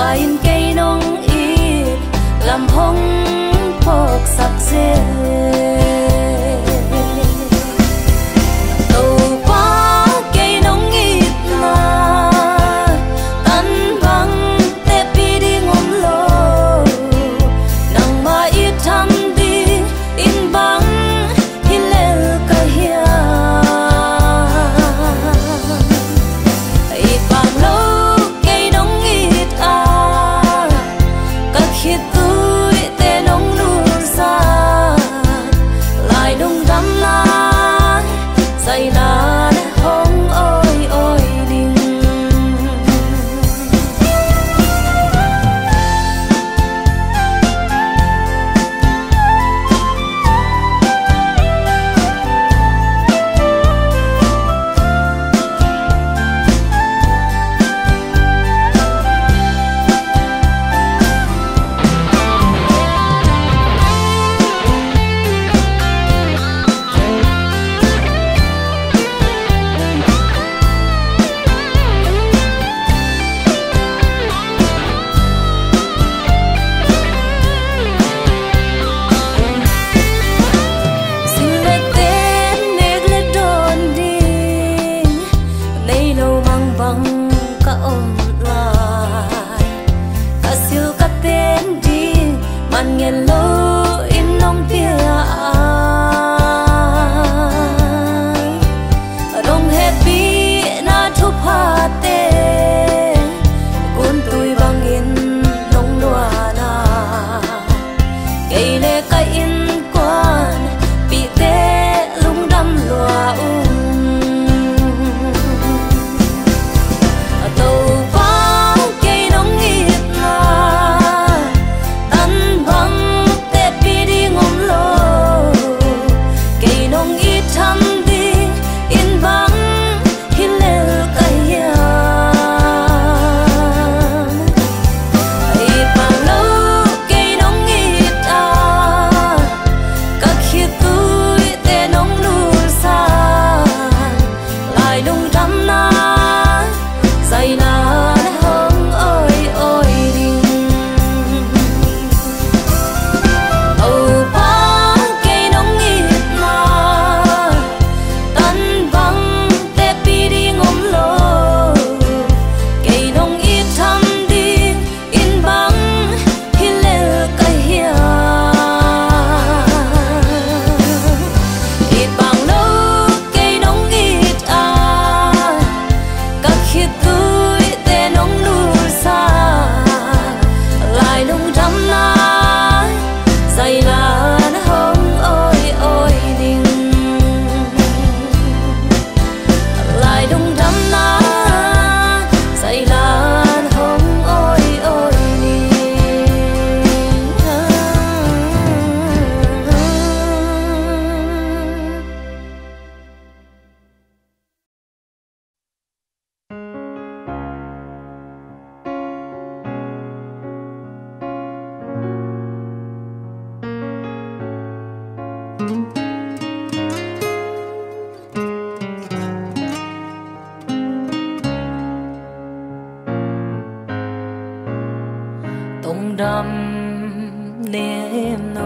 in cây nông ít làm hông phok sặc dê đam niềm nô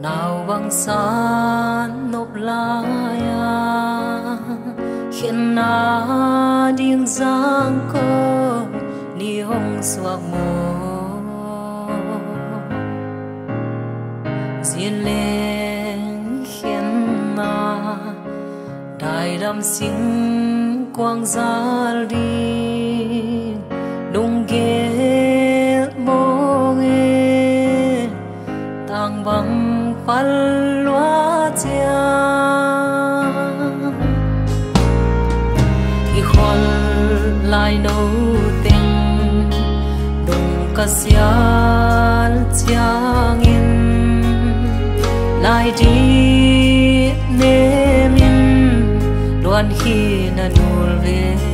nào băng san nộp lại khiến na điên giang coi ni hong suak mô diên lên khiến na đại đam sinh quang gia đi đông ghé mong e tang băng pal loa chia khi khol lại nấu tình đông ca sial chiang in lại đi nêm in loan khi na nul về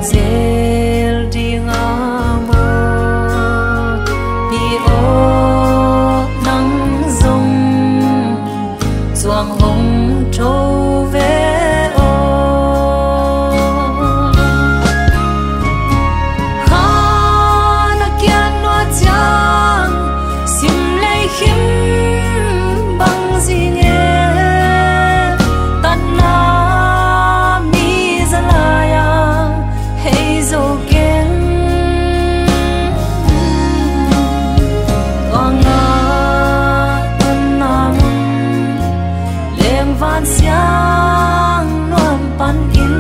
zel đi ngamo đi ô nắng rông doang hồng trâu về ô khá na kian noa chang sim lấy khiêm bằng gì nhé tan na mi ra lại hay dấu kiến oang na tan na lem van xiang nuam pan in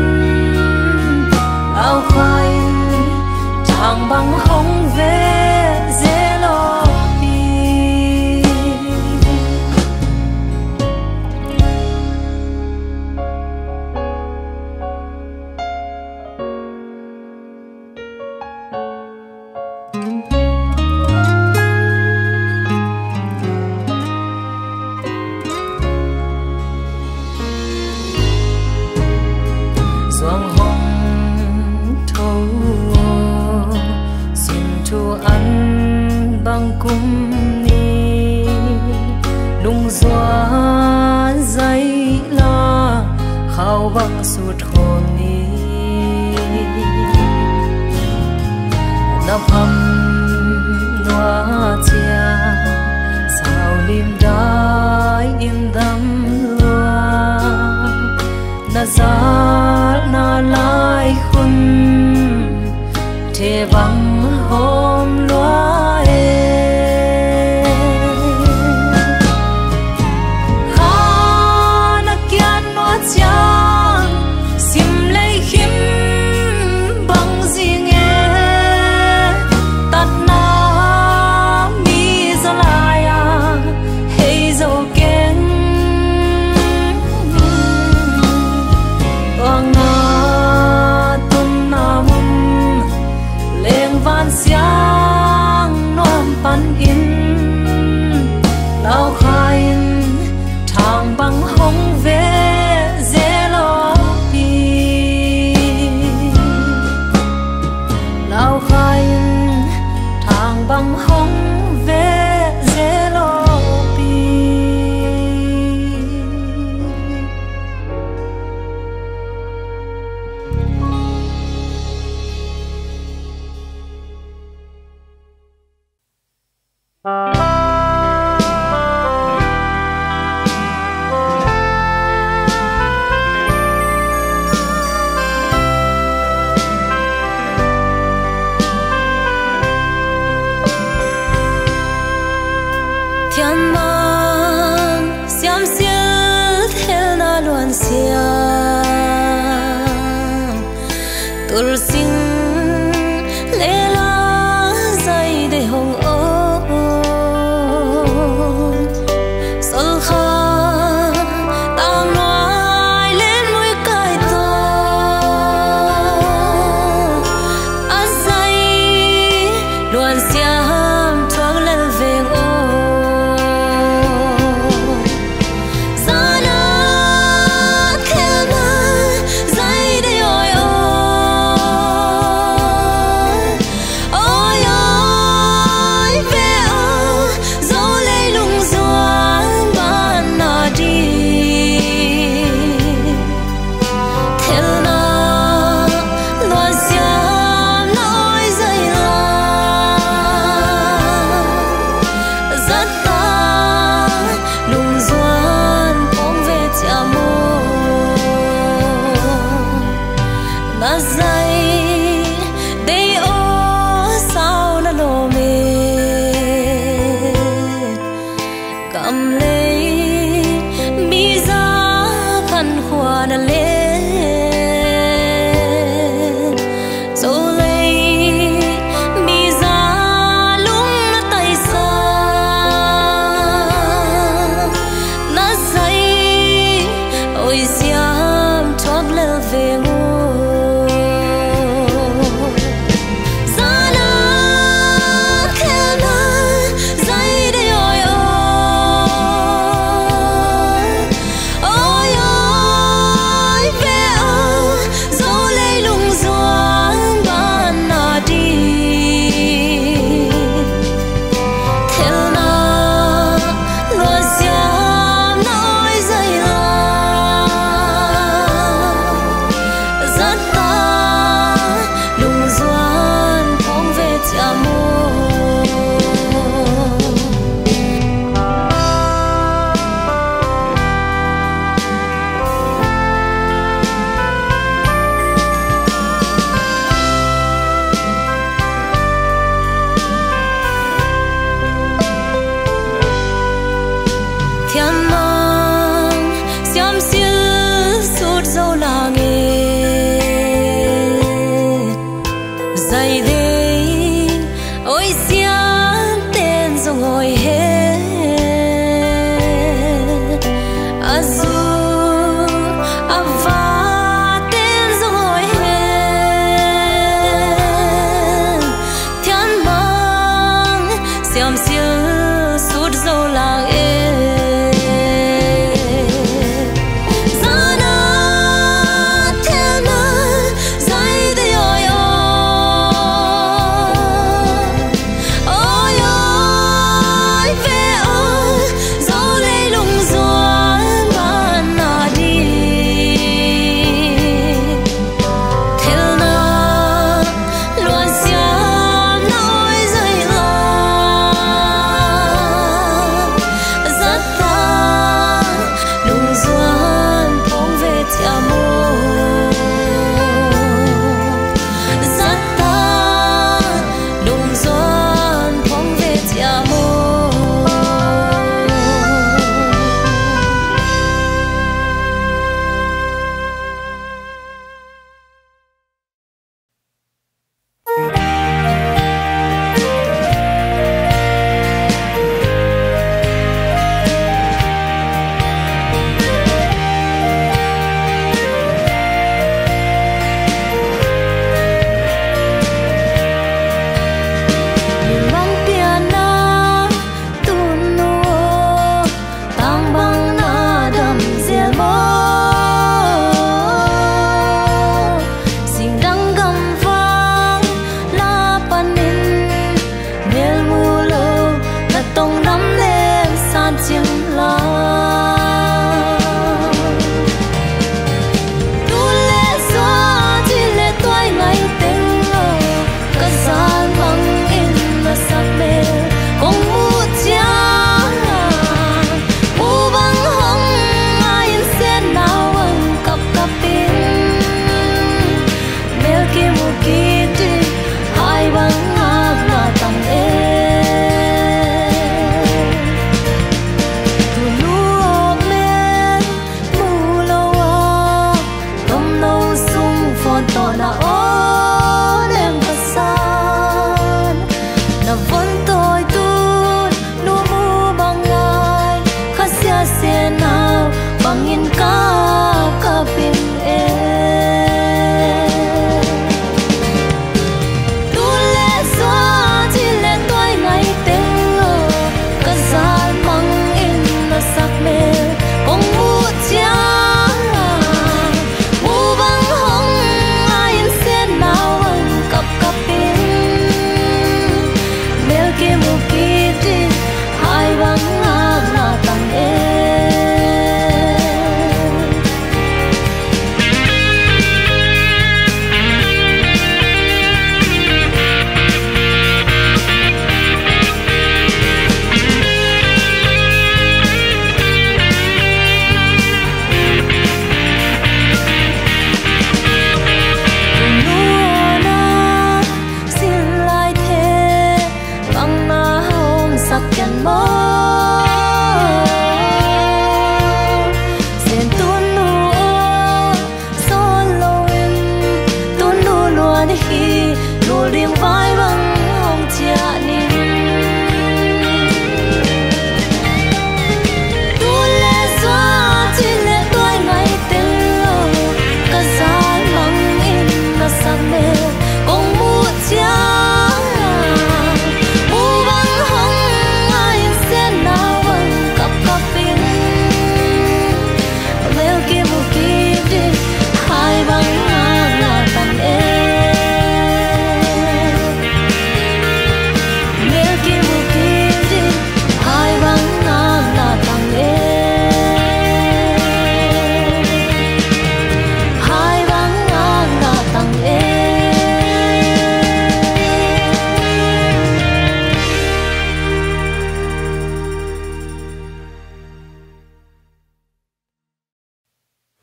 ao khoai chàng băng hông về dễ lo đi Doang hong thâu xin thu ăn băng cung ni lung doa dây la khao băng sụt hồn ni na pham noa chia sao lim đai im đắm loa na za na lai khun thế bằng hôm loa khá na kian noa chang sim lấy khiêm bằng gì nghe tắt na mi ra lại hay dấu kiến oang na tun na mum leng van xiang nuam pan in lao khain thang băng hông về dễ lo pi lao khain thang băng hông về dễ lo pi thiên mang xiêm xiết theo na luan xiang tur sinh lê la dây để hồng ô sol kha tang loài lên mũi cài to a dây luan xiang thoáng lên về ô sút dâu là nghề dày đây ôi xiên tên dòng ngồi hết azul ava tên dòng ngồi hết thiên mang xiêm xiêm sút dâu là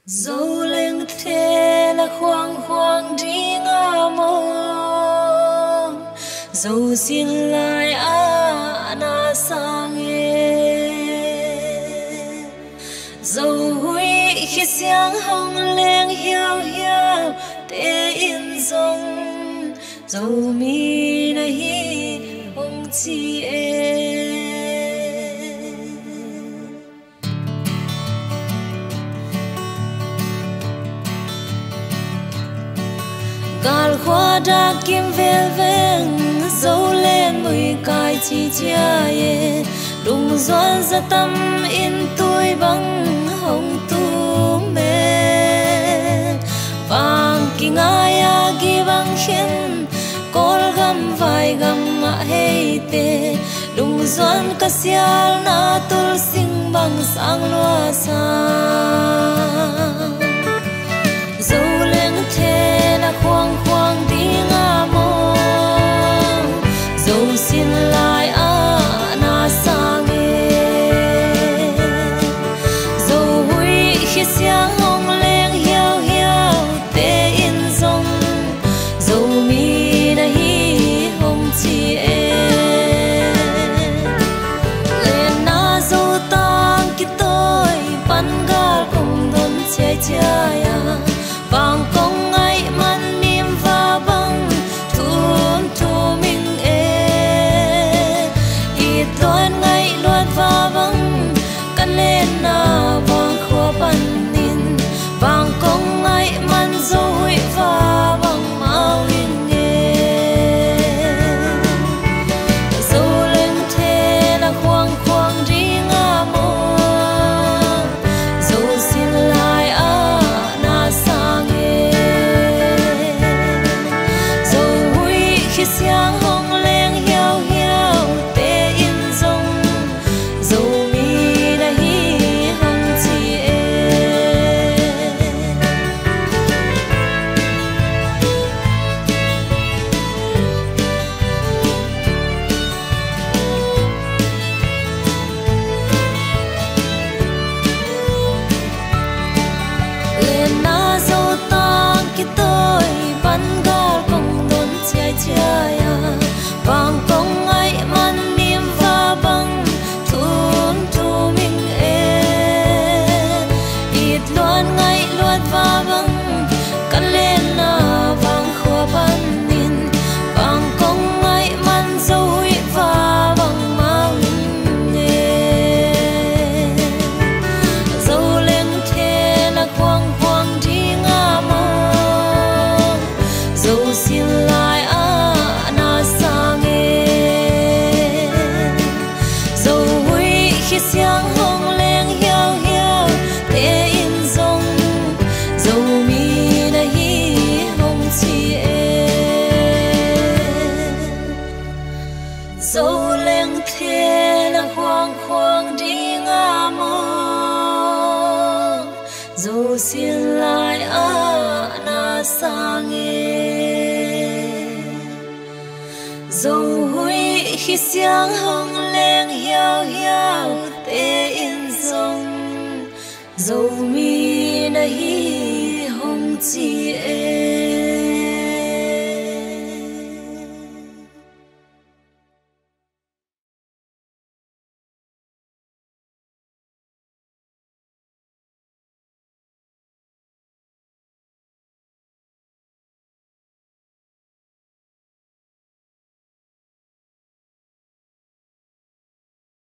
dẫu lên thế là khoang khoang đi ngả mong dẫu xin lại na sang dẫu huy khi xa xiang hồng leng hiao hiao te in dòng dầu mi na hi hồng chi e gal khoa đã kim vel veng dấu lên mùi cài chi chia ye đùng doan ra tâm in tôi bằng hồng tu mê vàng kinh ai a gi vang khen col gam vai gam ma hey te đùng doan ka sial na tul sing bằng sang loa sa dấu lên thế là khoang khoang đi ngã mô dấu xin lại à na sang nghe dấu huy khi xiang hồng lên hiao hiao te in dòng dấu mi na hi hồng chi e lên na dấu tang ki tôi ban gal cùng đón che che ya vàng công ai man niềm và băng thum thu mình e ít toan ngay loạt và băng căn lên na vàng khua pan nin vàng công ai man dấu huy và băng mau in nghe dấu lên thế là khoang khoang đi ngã mô dấu xin lại à na sang xiang hồng lên hiao hiao te in dòng dấu mi na hi hồng chi e lên na dấu tang ki tôi ban gal công đón chia chia vàng công ai man niềm và băng thun thu mình e ít loan ngay loan và băng căn lên na vàng khua ban nin vàng công ai man dấu huy và băng mau nghe dấu lên thế là khoang khoang đi ngã mô dấu xin lại à na sang dấu huy khi xiang hồng lên hiao hiao te in dòng dấu mi na hi hồng chi e dấu lên thế là khoang khoang đi ngã mô dấu xin lại à na sang dấu huy khi xiang hồng lên hiao hiao te in dòng dấu mi na hi hồng chi e